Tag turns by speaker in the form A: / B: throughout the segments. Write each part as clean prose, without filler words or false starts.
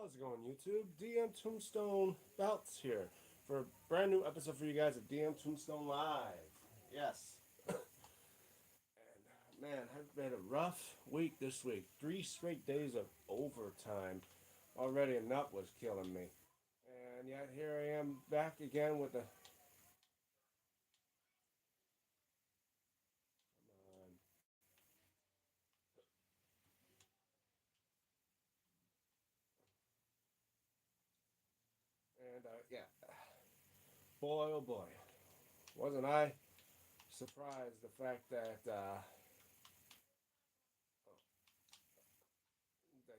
A: How's it going, YouTube? DMTombstone Belts here for a brand new episode for you guys of DMTombstone Live. Yes. And man, I've had a rough week this week. 3 straight days of overtime. Already a nut was killing me. And yet here I am back again with the. And yeah, boy oh boy. Wasn't I surprised the fact that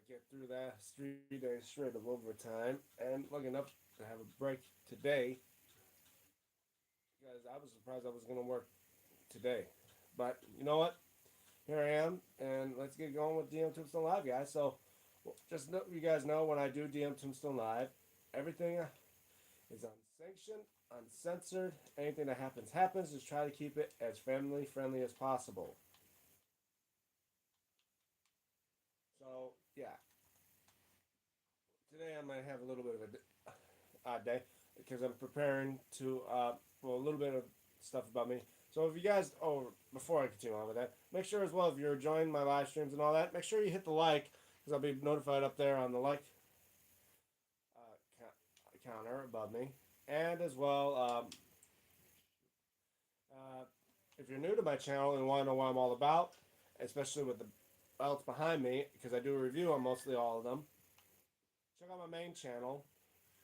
A: get through that 3 days straight of overtime and lucky enough to have a break today because I was surprised I was going to work today. But you know what? Here I am, and let's get going with DM Tombstone Live, guys. So, just let you guys know when I do DM Tombstone Live, everything is unsanctioned, uncensored. Anything that happens, happens. Just try to keep it as family friendly as possible. So, yeah, today I might have a little bit of a odd day because I'm preparing to, well, a little bit of stuff about me. So if you guys, oh, before I continue on with that, make sure as well if you're enjoying my live streams and all that, make sure you hit the like because I'll be notified up there on the like counter above me. And as well, uh, if you're new to my channel and want to know what I'm all about, especially with the belts behind me, because I do a review on mostly all of them, check out my main channel.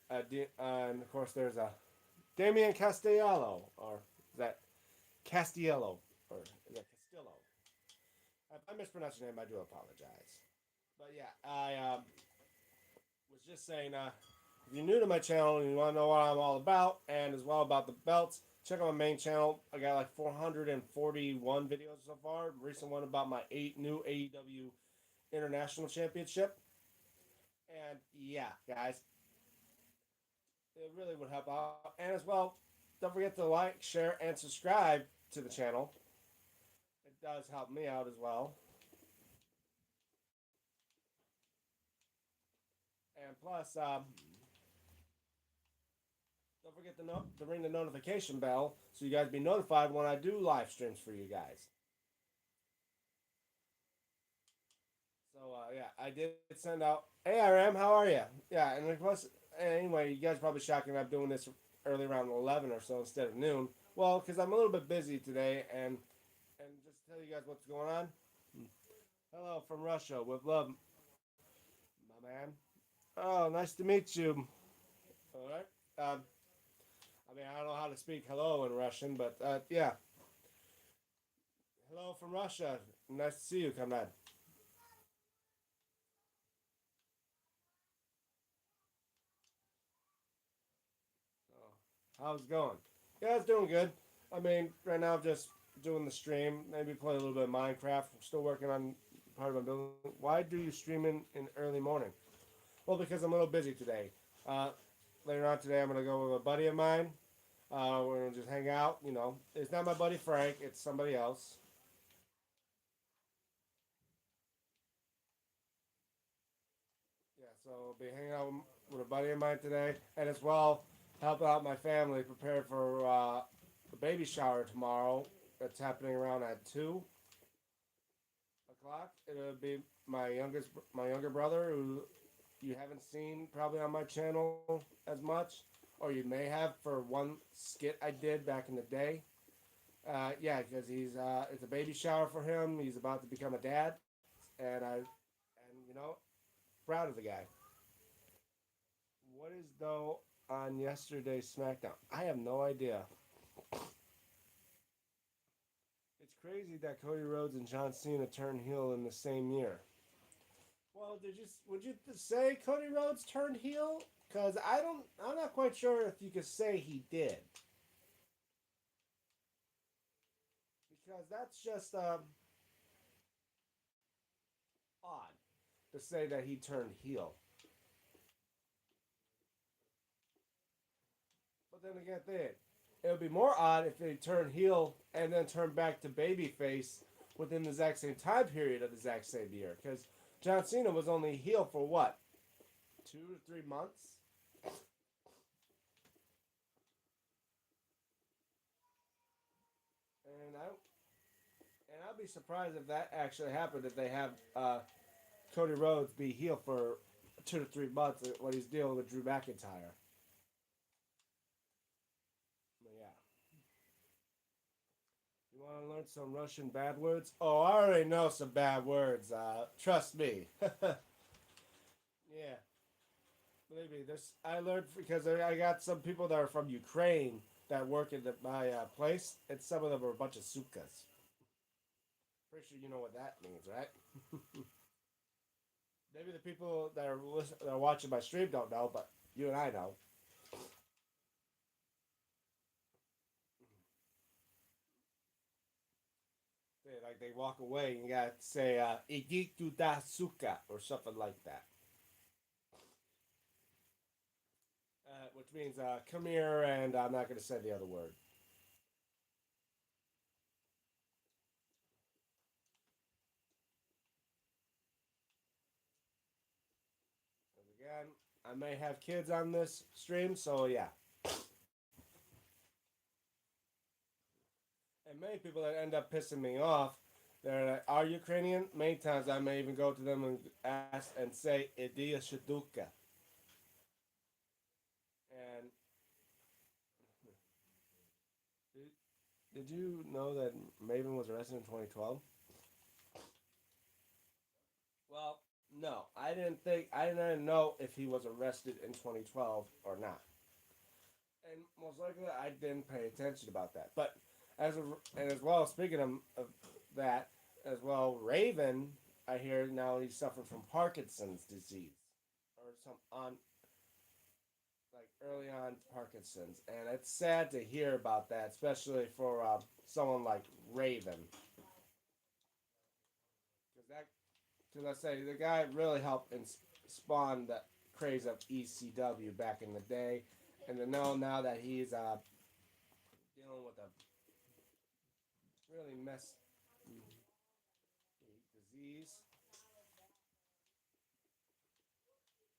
A: And of course, there's a Damian Castello, or is that Castiello, or is that Castillo? If I mispronounced your name, I do apologize. But yeah, I was just saying, if you're new to my channel and you want to know what I'm all about, and as well about the belts, check out my main channel. I got like 441 videos so far. Recent one about my new AEW International Championship. And yeah, guys, it really would help out. And as well, don't forget to like, share, and subscribe to the channel. It does help me out as well. And plus, don't forget to ring the notification bell so you guys be notified when I do live streams for you guys. So yeah, I did send out. Hey, RM, how are you? Yeah, and of course, anyway, you guys are probably shocking I'm doing this early around 11 or so instead of noon. Well, because I'm a little bit busy today, and just tell you guys what's going on. Hello from Russia with love, my man. Oh, nice to meet you. All right. I mean, I don't know how to speak hello in Russian, but yeah. Hello from Russia. Nice to see you, comrade. So, how's it going? Yeah, it's doing good. I mean, right now I'm just doing the stream. Maybe play a little bit of Minecraft. I'm still working on part of my building. Why do you stream in early morning? Well, because I'm a little busy today. Uh, Later on today, I'm gonna go with a buddy of mine. We're gonna just hang out. You know, it's not my buddy Frank. It's somebody else. Yeah, so I'll be hanging out with a buddy of mine today, and as well help out my family prepare for the baby shower tomorrow. That's happening around at 2 o'clock. It'll be my younger brother, who you haven't seen probably on my channel as much, or you may have for one skit I did back in the day. Yeah, because it's a baby shower for him. He's about to become a dad, and you know, proud of the guy. What is though on yesterday's SmackDown? I have no idea. It's crazy that Cody Rhodes and John Cena turned heel in the same year. Well, would you say Cody Rhodes turned heel? Cause I'm not quite sure if you could say he did. Because that's just odd to say that he turned heel. But then again, it would be more odd if they turned heel and then turned back to babyface within the exact same time period of the exact same year. Because John Cena was only heel for what? 2 to 3 months. And I'll be surprised if that actually happened. If they have Cody Rhodes be healed for 2 to 3 months when he's dealing with Drew McIntyre. But yeah, you want to learn some Russian bad words? Oh, I already know some bad words. Trust me. Yeah, believe me. This I learned because I got some people that are from Ukraine that work in my place, and some of them are a bunch of sukas. Pretty sure you know what that means, right? Maybe the people that are watching my stream don't know, but you and I know. They walk away and you gotta say "Igitu da suka" or something like that, which means "come here," and I'm not gonna say the other word. And again, I may have kids on this stream, so yeah. And many people that end up pissing me off, they're like, are Ukrainian. Many times I may even go to them and ask and say "Idia shaduka." And did, did you know that Maven was arrested in 2012? Well, no, I didn't know if he was arrested in 2012 or not, and most likely I didn't pay attention about that. But and as well, speaking of that as well, Raven, I hear now he's suffering from Parkinson's disease or some on like early on Parkinson's, and it's sad to hear about that, especially for someone like Raven, because that because I say the guy really helped and spawn the craze of ECW back in the day, and to know now that he's dealing with a really messed disease,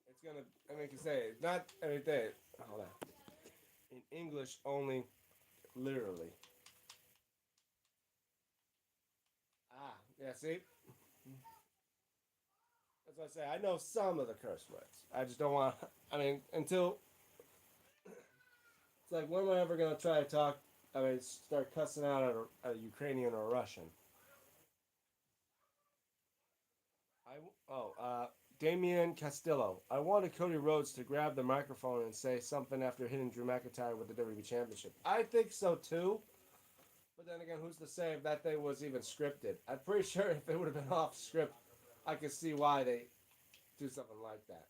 A: it's gonna. I mean, I can say it's not everything. Hold on. In English only, literally. Ah, yeah. See, that's what I say. I know some of the curse words. I just don't want. I mean, until it's like, when am I ever gonna try to talk? I mean, start cussing out at a Ukrainian or a Russian. Damian Castillo. I wanted Cody Rhodes to grab the microphone and say something after hitting Drew McIntyre with the WWE Championship. I think so too. But then again, who's to say if that thing was even scripted? I'm pretty sure if it would have been off script, I could see why they do something like that.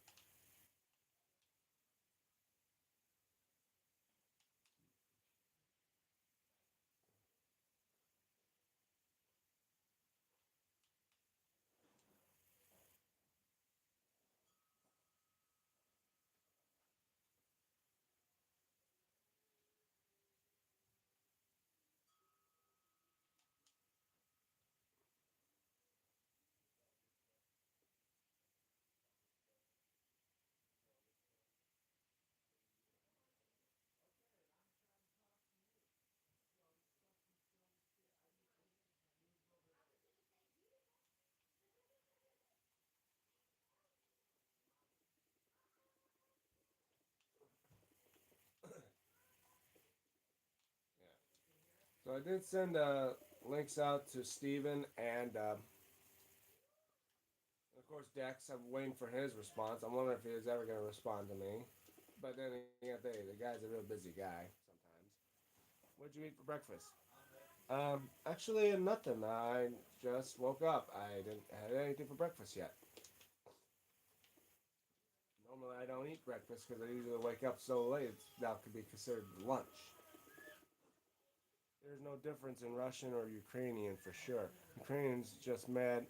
A: So I did send links out to Steven and of course Dex. I'm waiting for his response. I'm wondering if he's ever going to respond to me. But then again, the guy's a real busy guy sometimes. What'd you eat for breakfast? Actually, nothing. I just woke up. I didn't have anything for breakfast yet. Normally, I don't eat breakfast because I usually wake up so late. That could be considered lunch. There's no difference in Russian or Ukrainian for sure. Ukrainians just mad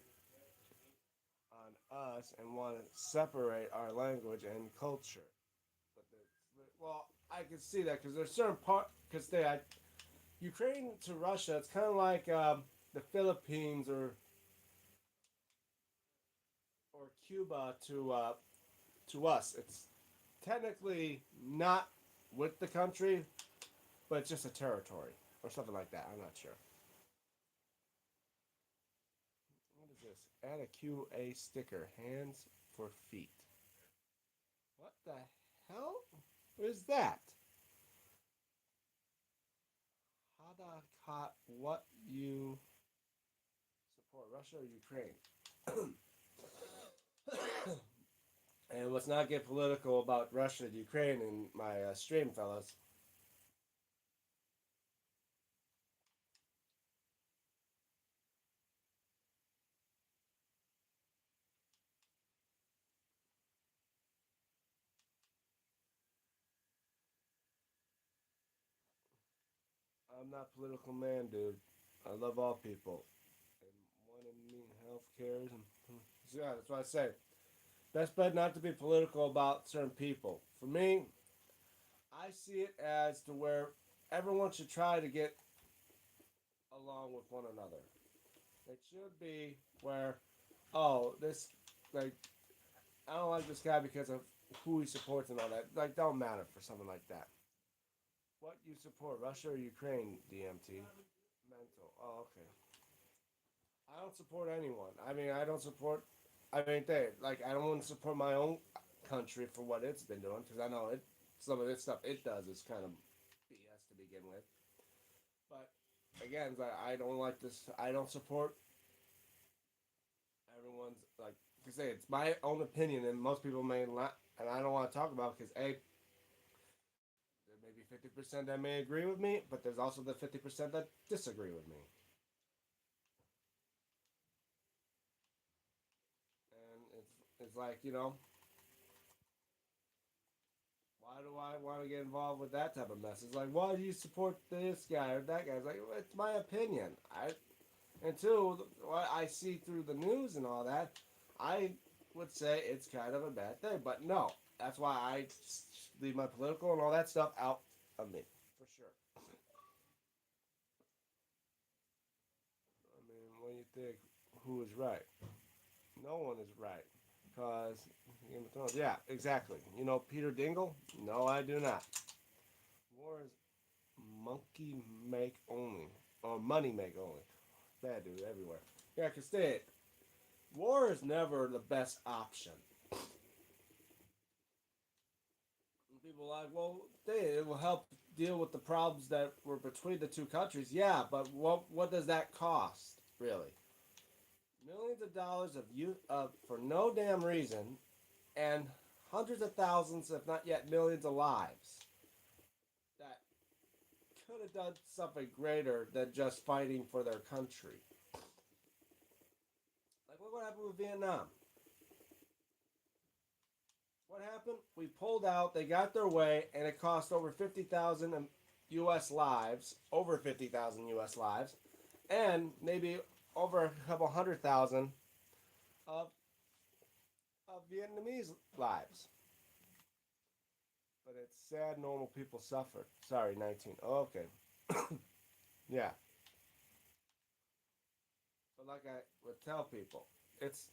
A: on us and want to separate our language and culture. Well, I can see that because there's certain part because Ukraine to Russia. It's kind of like the Philippines or Cuba to to us, it's technically not with the country, but it's just a territory or something like that. I'm not sure. What is this? Add a QA sticker. Hands for feet. What the hell? What is that? Hadakat, what you support, Russia or Ukraine? And let's not get political about Russia and Ukraine in my stream, fellas. I'm not a political man, dude. I love all people. And one in me health cares. And, so yeah, that's what I say. Best bet not to be political about certain people. For me, I see it as to where everyone should try to get along with one another. It should be where, oh, this, like, I don't like this guy because of who he supports and all that. Like, don't matter for something like that. What you support, Russia or Ukraine, DMT? Mental. Oh, okay. I don't support anyone. I mean, I don't support. I mean, I don't want to support my own country for what it's been doing because I know it. Some of this stuff it does is kind of BS to begin with. But again, I don't like this. I don't support everyone's to say it's my own opinion, and most people may not, and I don't want to talk about because a there may be 50% that may agree with me, but there's also the 50% that disagree with me, and it's like why do I want to get involved with that type of mess? It's like, why do you support this guy or that guy? It's like, well, it's my opinion. And two, what I see through the news and all that, I would say it's kind of a bad thing. But no, that's why I leave my political and all that stuff out of me, for sure. I mean, when you think who is right, no one is right. Because, yeah, exactly. You know Peter Dingle? No, I do not. War is monkey make only, or money make only. Bad dude everywhere. Yeah, cause war is never the best option. And people are like, well, it will help deal with the problems that were between the two countries. Yeah, but what does that cost really? Millions of dollars of you for no damn reason, and hundreds of thousands, if not yet millions, of lives that could have done something greater than just fighting for their country. Like, look what happened with Vietnam. What happened? We pulled out, they got their way, and it cost over 50,000 US lives, over 50,000 US lives, and maybe over a couple 100,000 of, of Vietnamese lives. But it's sad normal people suffered. Sorry, 19. Oh, okay. Yeah. But like I would tell people, it's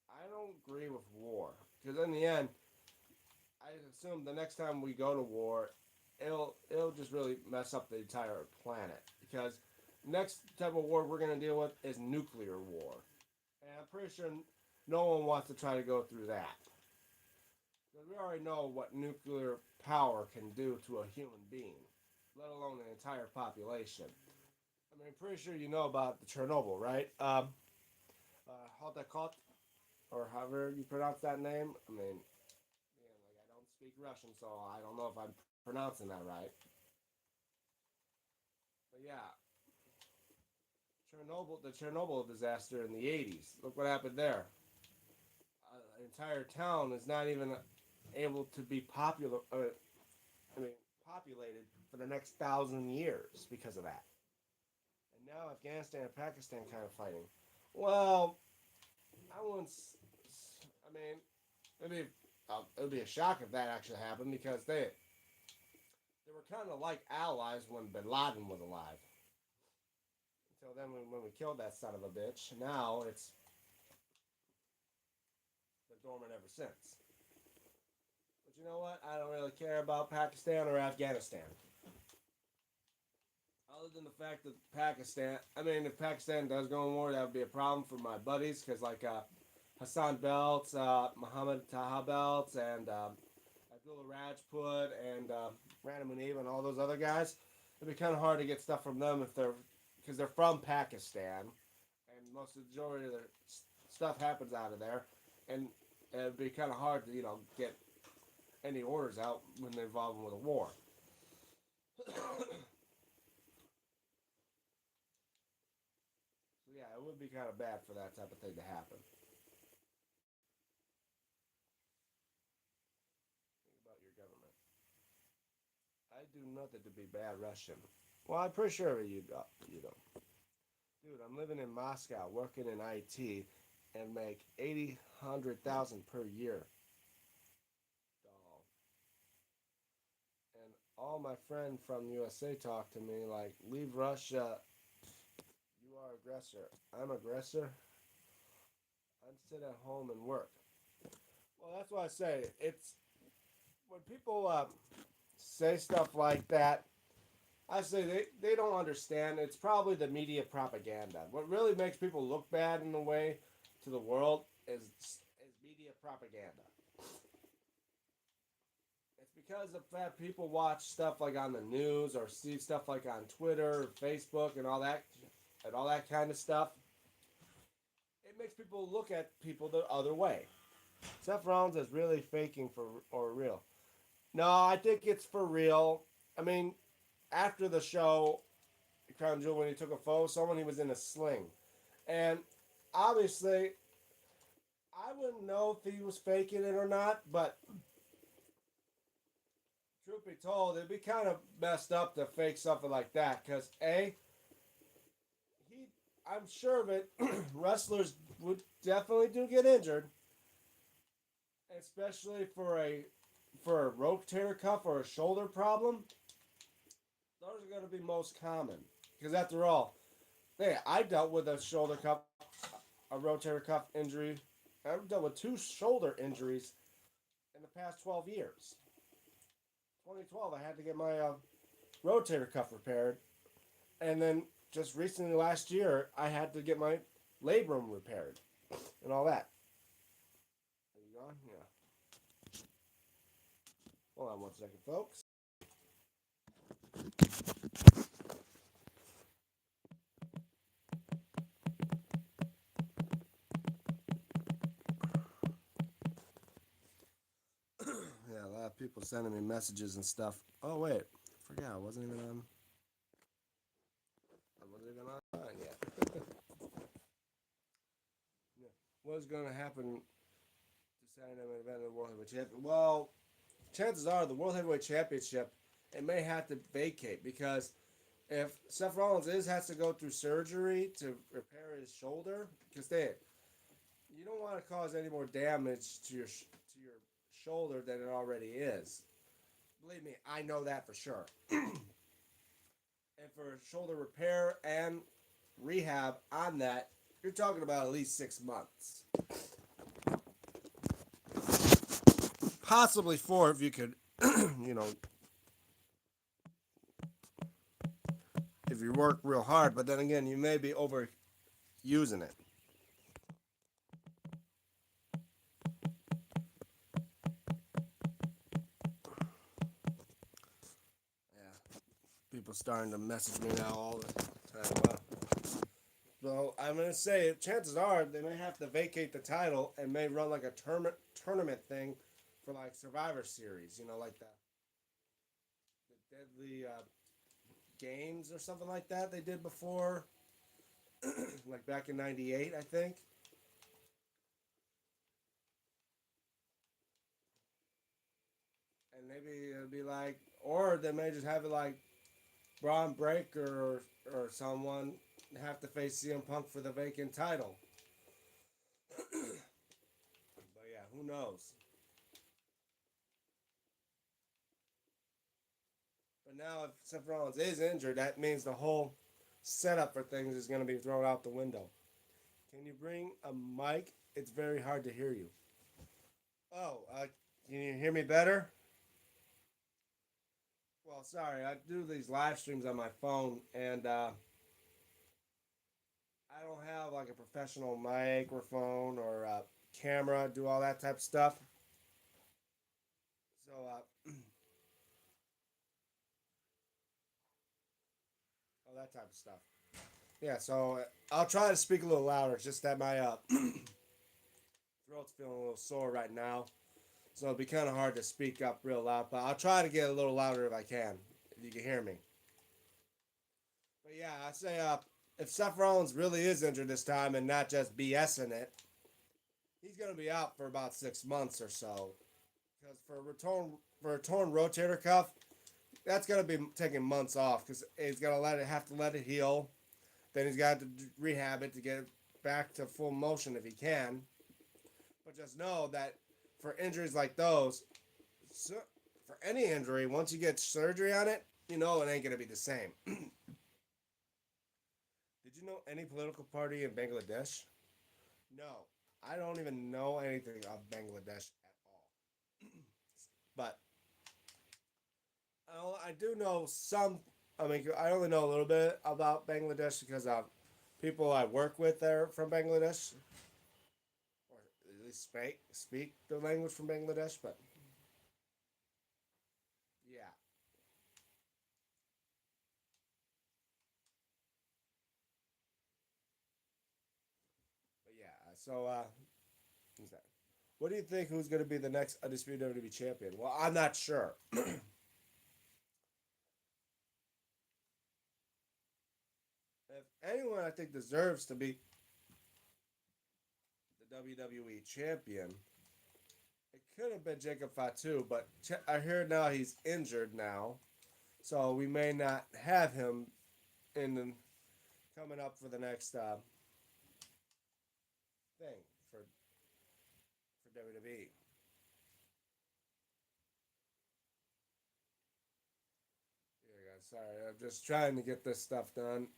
A: I don't agree with war because in the end, I assume the next time we go to war, it'll just really mess up the entire planet because next type of war we're gonna deal with is nuclear war, and I'm pretty sure no one wants to try to go through that because we already know what nuclear power can do to a human being, let alone an entire population. I mean, pretty sure you know about the Chernobyl, right? Haldakot, or however you pronounce that name. I mean, yeah, like I don't speak Russian, so I don't know if I'm pronouncing that right. But yeah, the Chernobyl disaster in the 80s. Look what happened there. An entire town is not even able to be popular. I mean, populated for the next 1,000 years because of that. And now Afghanistan and Pakistan kind of fighting. Well, I wouldn't. I mean, it'd it would be a shock if that actually happened because they were kind of like allies when Bin Laden was alive. Until then, when we killed that son of a bitch, now it's been dormant ever since. But you know what? I don't really care about Pakistan or Afghanistan. Other than the fact that Pakistan, I mean, if Pakistan does go in war, that would be a problem for my buddies, because like Hassan Belts, Muhammad Taha Belts, and Abdullah Rajput, and Rana Munib, and all those other guys, it'd be kind of hard to get stuff from them if they're, because they're from Pakistan, and most of the majority of their stuff happens out of there, and it'd be kind of hard to get any orders out when they're involved with a war. So yeah, it would be kind of bad for that type of thing to happen. Think about your government. I do nothing to be bad Russian. Well, I'm pretty sure you don't. Dude, I'm living in Moscow, working in IT, and make 100,000 per year. Doll. And all my friends from USA talk to me like, leave Russia. You are aggressor. I'm aggressor. I'm sit at home and work. Well, that's why I say it's when people say stuff like that. I say they don't understand. It's probably the media propaganda. What really makes people look bad in a way to the world is media propaganda. It's because of that people watch stuff like on the news or see stuff like on Twitter, Facebook, and all that kind of stuff. It makes people look at people the other way. Seth Rollins is really faking for or real. No, I think it's for real. I mean, after the show, Crown Jewel, when he took a photo of someone, he was in a sling. And obviously, I wouldn't know if he was faking it or not, but truth be told, it'd be kind of messed up to fake something like that. Because, he, I'm sure of it, wrestlers would definitely do get injured, especially for a rotator cuff or a shoulder problem. Those are going to be most common. Because after all, hey, I dealt with a shoulder cuff, a rotator cuff injury. I've dealt with two shoulder injuries in the past 12 years. 2012, I had to get my rotator cuff repaired. And then just recently last year, I had to get my labrum repaired and all that. Are you gone? Yeah. Hold on one second, folks. Yeah, a lot of people sending me messages and stuff. Oh, wait. I forgot. I wasn't even on. I wasn't even on yet. Yeah. What's going to happen to Saturday Night Event of the World Heavyweight Championship? Well, chances are the World Heavyweight Championship, it may have to vacate because if Seth Rollins has to go through surgery to repair his shoulder, because you don't want to cause any more damage to your shoulder than it already is. Believe me, I know that for sure. And for shoulder repair and rehab on that, you're talking about at least 6 months. Possibly four if you could, you know, if you work real hard. But then again, you may be overusing it. Yeah, people starting to message me now all the time. Wow. So I'm gonna say, chances are they may have to vacate the title and may run like a tournament thing for like Survivor Series. You know, like the Deadly Games or something like that they did before, like back in '98, I think. And maybe it'll be like, or they may just have it like Braun Breaker or someone have to face CM Punk for the vacant title. But yeah, who knows? But now if Seth Rollins is injured, that means the whole setup for things is going to be thrown out the window. Can you bring a mic? It's very hard to hear you. Oh, can you hear me better? Well, sorry, I do these live streams on my phone, and I don't have like a professional microphone or camera, do all that type of stuff. So, all that type of stuff. Yeah, so I'll try to speak a little louder. It's just that my throat's feeling a little sore right now, so it'll be kind of hard to speak up real loud. But I'll try to get a little louder if I can, if you can hear me. But yeah, I say if Seth Rollins really is injured this time and not just BSing it, he's going to be out for about 6 months or so. Because for a torn rotator cuff, that's going to be taking months off because he's going to have to let it heal. Then he's got to rehab it to get it back to full motion if he can. But just know that for injuries like those, so, for any injury, once you get surgery on it, you know it ain't going to be the same. Did you know any political party in Bangladesh? No, I don't even know anything of Bangladesh at all. But I do know some. I mean, I only know a little bit about Bangladesh because of people I work with there from Bangladesh, or at least speak the language from Bangladesh. But yeah, but yeah. So who's that? What do you think? Who's going to be the next undisputed WWE champion? Well, I'm not sure. If anyone I think deserves to be the WWE champion, it could have been Jacob Fatu, but I hear now he's injured now, so we may not have him in the, coming up for the next thing for WWE. Yeah, guys, sorry, I'm just trying to get this stuff done.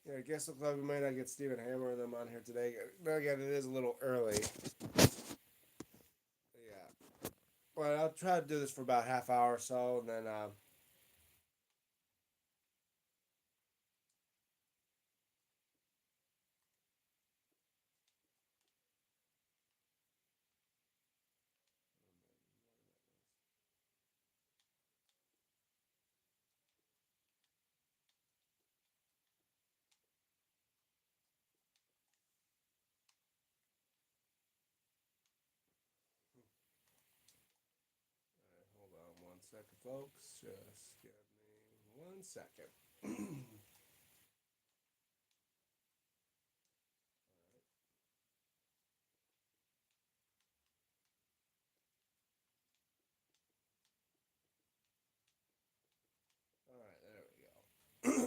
A: So yeah, I guess looks like we might not get Stephen Hammer and them on here today. Then again, it is a little early. Yeah, but I'll try to do this for about half hour or so, and then hold on 1 second, folks. Just give me 1 second. All right, there we go.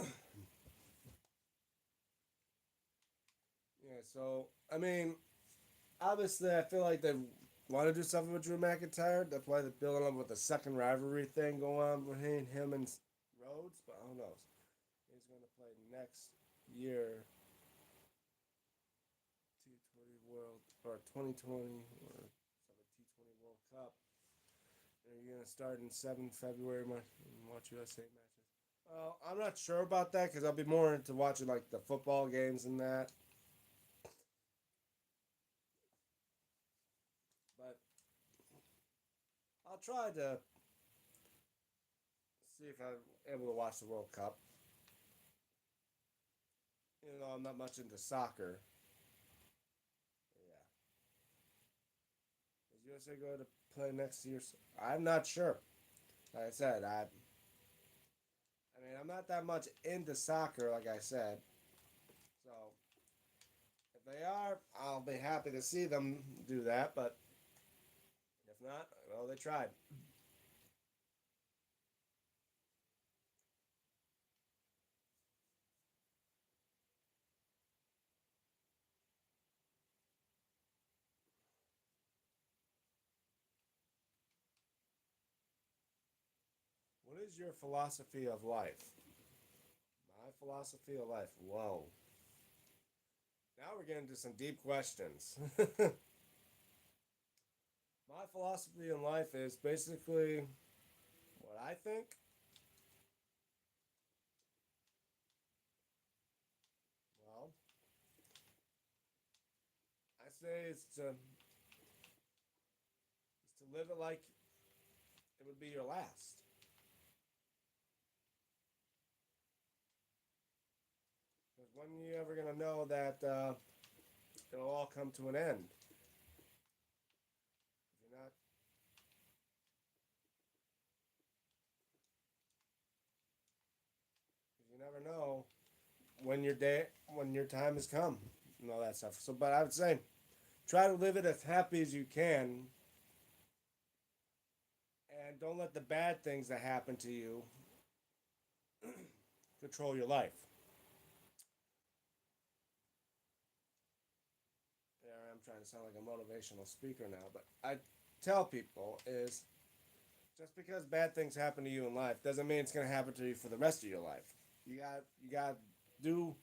A: Yeah, so I mean, obviously, I feel like they want to do something with Drew McIntyre. That's why they're building up with the second rivalry thing going on between him and Rhodes. But who knows? He's going to play next year T20 World or 2020 or some T20 World Cup. And you're going to start in 7 February. Watch USA matches. I'm not sure about that because I'll be more into watching like the football games and that. But I'll try to see if I'm able to watch the World Cup. Even though I'm not much into soccer. Yeah. Is USA going to play next year? I'm not sure. Like I said, I mean, I'm not that much into soccer, like I said. So if they are, I'll be happy to see them do that. But if not, well, they tried. is your philosophy of life? My philosophy of life. Whoa. Now we're getting into some deep questions. My philosophy in life is basically what I think. Well, I say it's to live it like it would be your last. Because when you ever gonna know that it'll all come to an end? If you're not, if you never know when your time has come, and all that stuff. So, but I would say, try to live it as happy as you can, and don't let the bad things that happen to you control your life. Yeah, I'm trying to sound like a motivational speaker now, but I tell people is just because bad things happen to you in life doesn't mean it's going to happen to you for the rest of your life. You got do you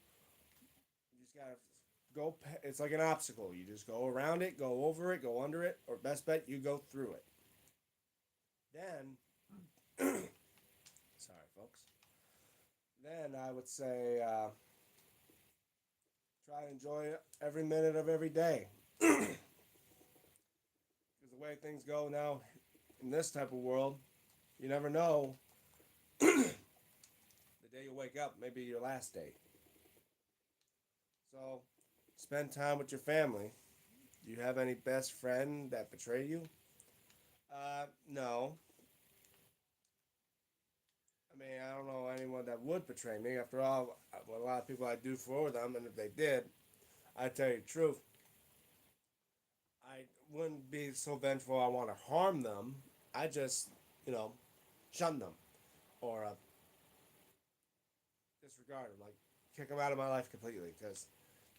A: just got to go. It's like an obstacle. You just go around it, go over it, go under it, or best bet you go through it. Then, sorry, folks. Then I would say try to enjoy every minute of every day. Because the way things go now in this type of world, you never know the day you wake up, maybe your last day. So spend time with your family. Do you have any best friend that betrayed you? No. I mean, I don't know anyone that would betray me. After all, a lot of people I do for them, and if they did, I tell you the truth, I wouldn't be so vengeful. I want to harm them. I just, you know, shun them or disregard them, like kick them out of my life completely. Because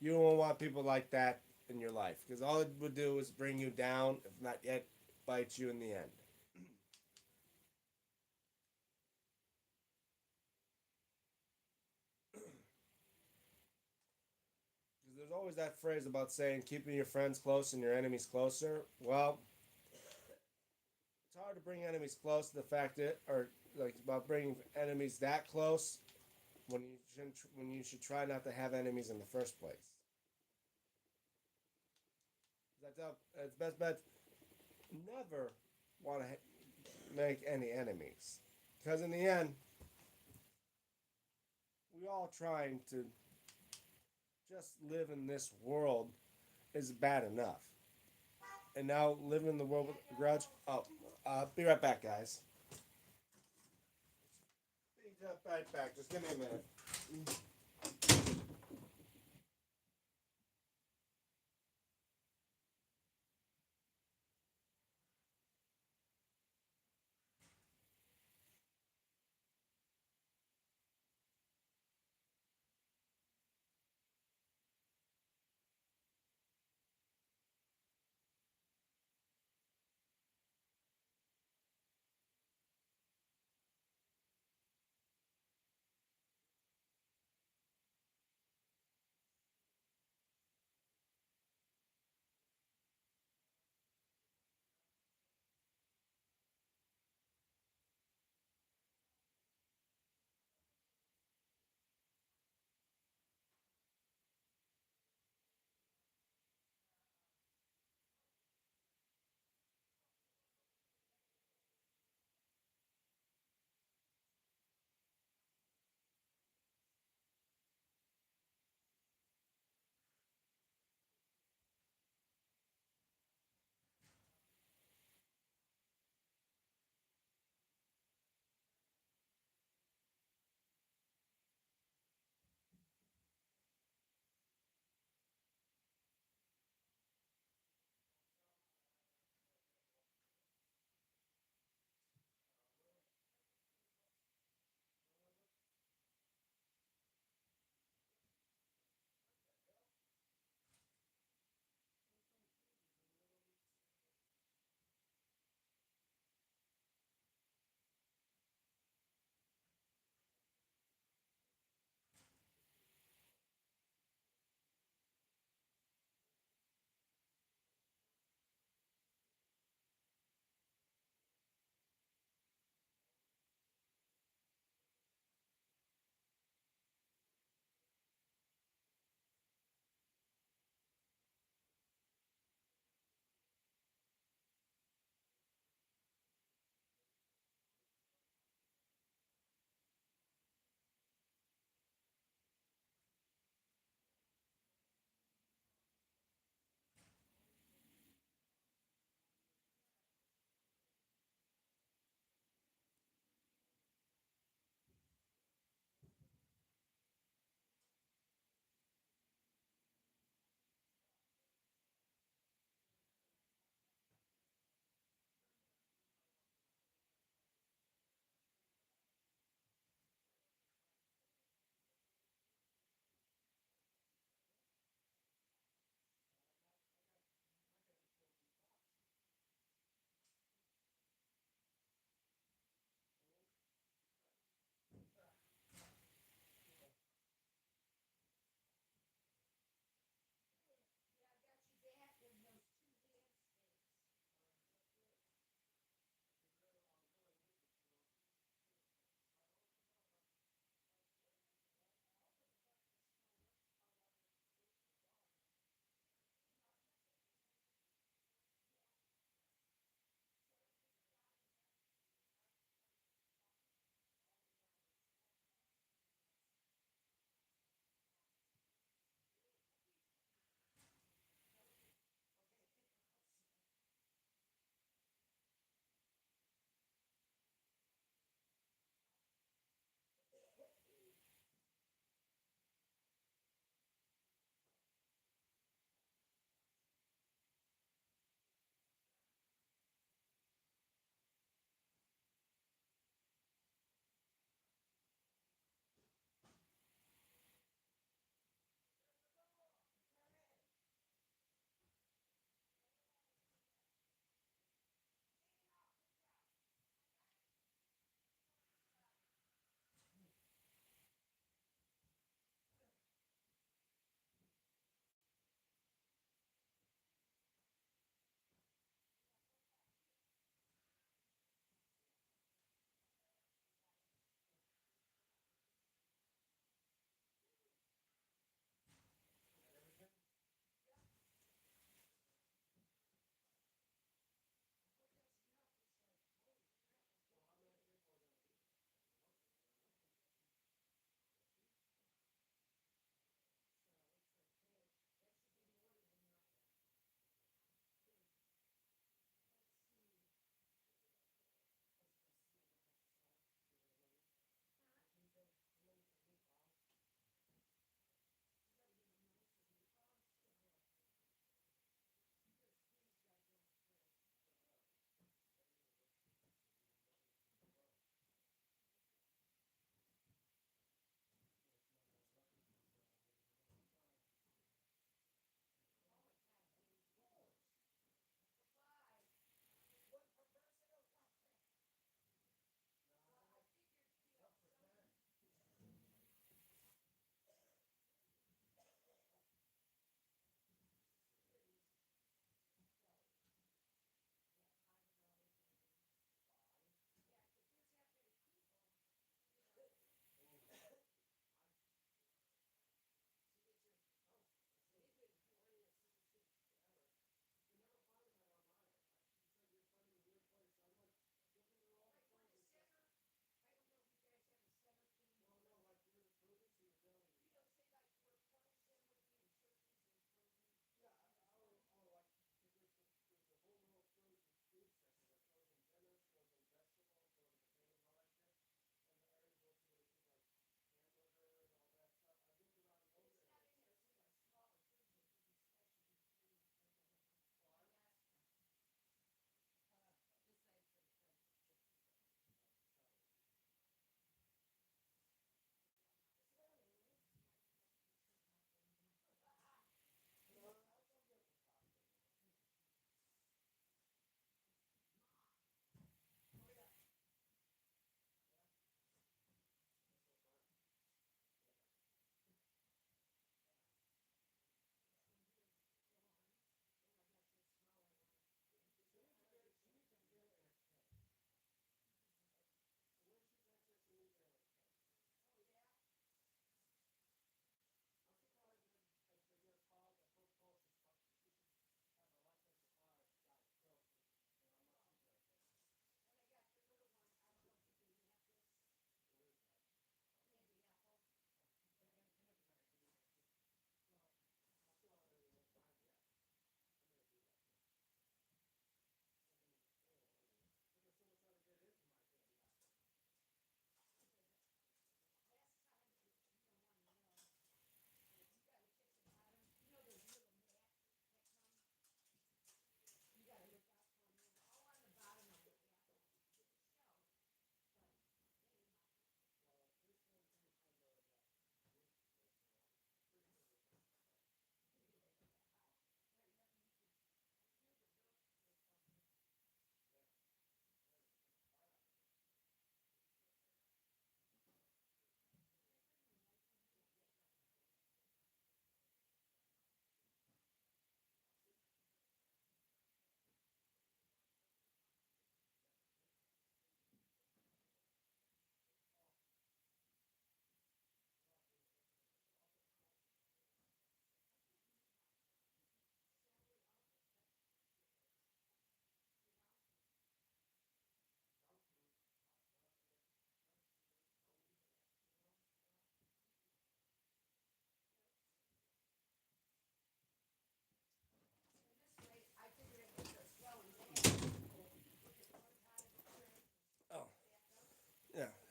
A: you don't want people like that in your life. Because all it would do is bring you down, if not yet, bite you in the end. Because there's always that phrase about saying keeping your friends close and your enemies closer. Well, it's hard to bring enemies close to the fact that, or like about bringing enemies that close when you should try not to have enemies in the first place. That's up. It's best bet. Never want to make any enemies, because in the end, we all trying to just live in this world is bad enough, and now living in the world with a grudge. Oh, be right back, guys. Be right back. Just give me a minute.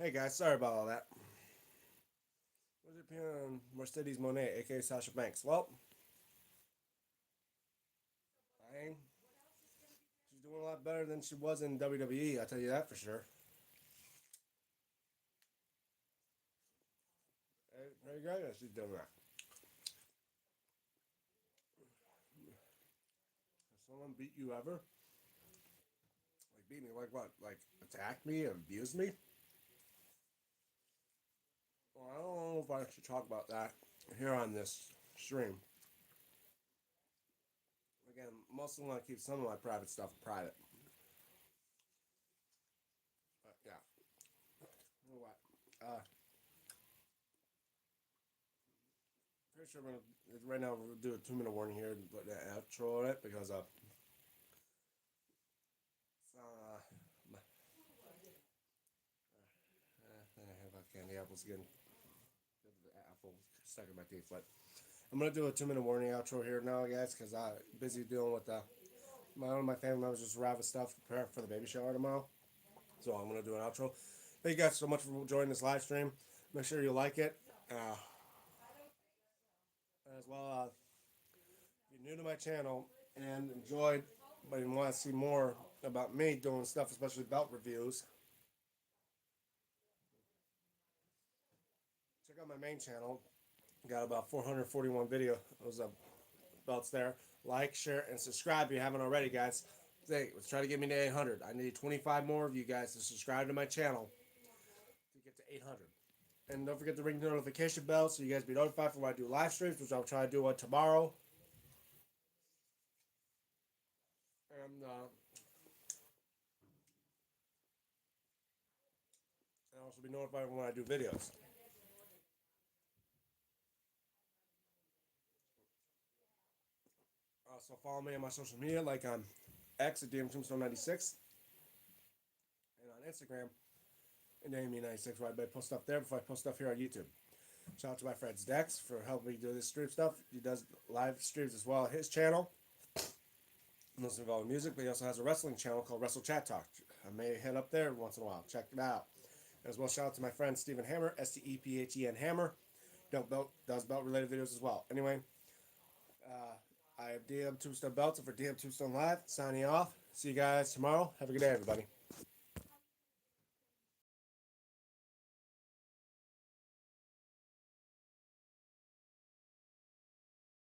A: Hey guys, sorry about all that. What's your opinion on Mercedes Monet, aka Sasha Banks? Well, I she's doing a lot better than she was in WWE. I'll tell you that for sure. Very good that she's doing that. Has someone beat you ever? Like beat me? Like what? Like attacked me, abused me? Well, I don't know if I should talk about that here on this stream. Again, mostly want to keep some of my private stuff private. But yeah, you know what? Pretty sure we're gonna right now we'll do a 2 minute warning here, but the outro on it because my, I have candy apples again. The apple stuck in my teeth, but I'm gonna do a 2 minute warning outro here now, guys, because I'm busy dealing with one of my family members just arrived with stuff to prepare for the baby shower tomorrow. So I'm gonna do an outro. Thank you guys so much for joining this live stream. Make sure you like it. As well, if you're new to my channel and enjoyed, but you want to see more about me doing stuff, especially belt reviews, check out my main channel. Got about 441 videos of belts there. Like, share, and subscribe if you haven't already, guys. Hey, let's try to get me to 800. I need 25 more of you guys to subscribe to my channel to get to 800. And don't forget to ring the notification bell so you guys be notified for when I do live streams, which I'll try to do one tomorrow. And also be notified when I do videos. So follow me on my social media, like on X at DMTombstone96, and on Instagram at DME96, where I post stuff there before I post stuff here on YouTube. Shout out to my friend Dex for helping me do this stream stuff. He does live streams as well on his channel. Mostly involved in music, but he also has a wrestling channel called Wrestle Chat Talk. I may head up there once in a while. Check it out. As well, shout out to my friend Stephen Hammer, Stephen Hammer. Does belt related videos as well. Anyway, I have DM Tombstone Belts for DM Tombstone Live. Signing off. See you guys tomorrow. Have a good day, everybody.